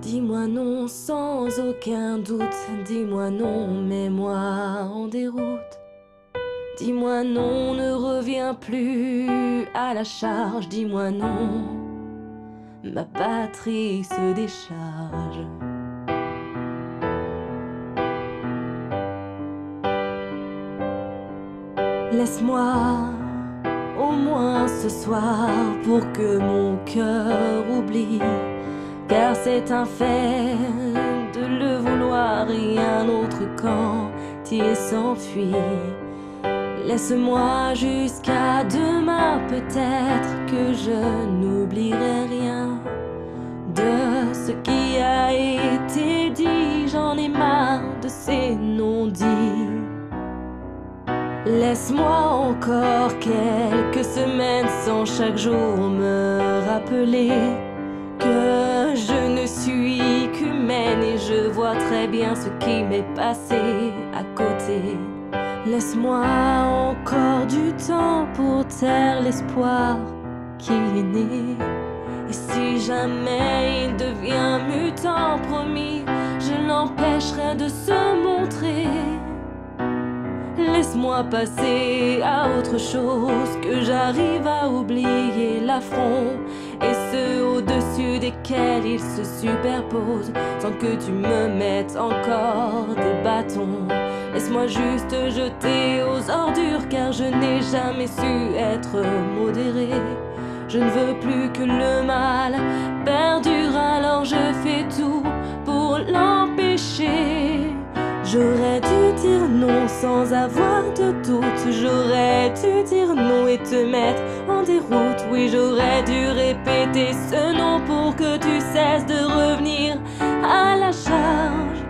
Dis-moi non sans aucun doute, dis-moi non, mets-moi en déroute. Dis-moi non, ne reviens plus à la charge, dis-moi non, ma batterie se décharge. Laisse-moi au moins ce soir pour que mon cœur oublie, car c'est un fait de le vouloir et un autre camp t'y s'enfuit. Laisse-moi jusqu'à demain, peut-être que je n'oublierai rien de ce qui a été dit. J'en ai marre de ces non-dits. Laisse-moi encore quelques semaines sans chaque jour me rappeler que je ne suis qu'humaine et je vois très bien ce qui m'est passé à côté. Laisse-moi encore du temps pour taire l'espoir qui est né. Et si jamais il devient mutant, promis, je l'empêcherai de se montrer. Laisse-moi passer à autre chose, que j'arrive à oublier l'affront et ceux au-dessus desquels il se superpose, sans que tu me mettes encore des bâtons. Laisse-moi juste jeter aux ordures, car je n'ai jamais su être modéré. Je ne veux plus que le mal perdure, alors je fais tout pour l'empêcher. J'aurais dû dire non sans avoir de doute. J'aurais dû dire non et te mettre en déroute. Oui, j'aurais dû répéter ce nom pour que tu cesses de revenir à la charge.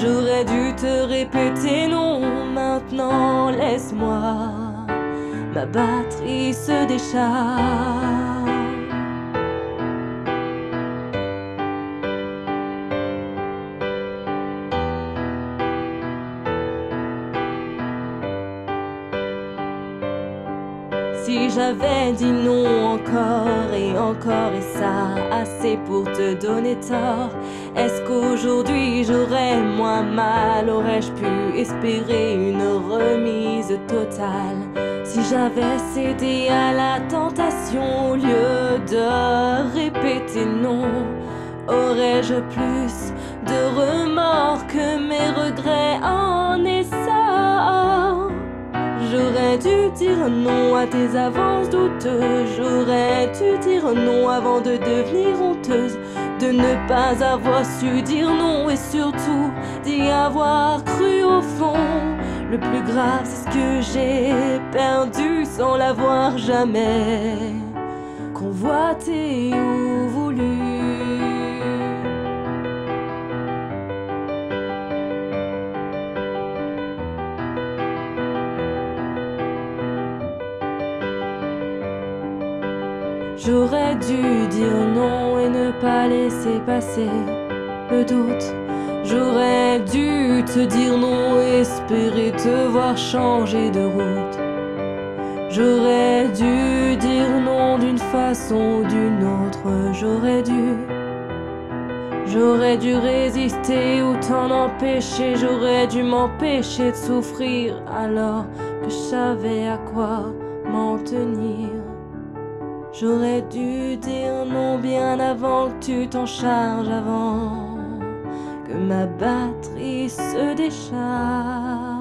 J'aurais dû te répéter non. Maintenant laisse-moi, ma batterie se décharge. Si j'avais dit non encore et encore et ça assez pour te donner tort, est-ce qu'aujourd'hui j'aurais moins mal? Aurais-je pu espérer une remise totale? Si j'avais cédé à la tentation au lieu de répéter non, aurais-je plus de remords que mes regrets en essor? J'aurais dû dire non à tes avances douteuses. J'aurais dû dire non avant de devenir honteuse, de ne pas avoir su dire non et surtout d'y avoir cru au fond. Le plus grave, c'est ce que j'ai perdu sans l'avoir jamais convoité ou voulu. J'aurais dû dire non et ne pas laisser passer le doute. J'aurais dû te dire non et espérer te voir changer de route. J'aurais dû dire non d'une façon ou d'une autre. J'aurais dû résister ou t'en empêcher. J'aurais dû m'empêcher de souffrir alors que je savais à quoi m'en tenir. J'aurais dû dire non bien avant que tu t'en charges, avant que ma batterie se décharge.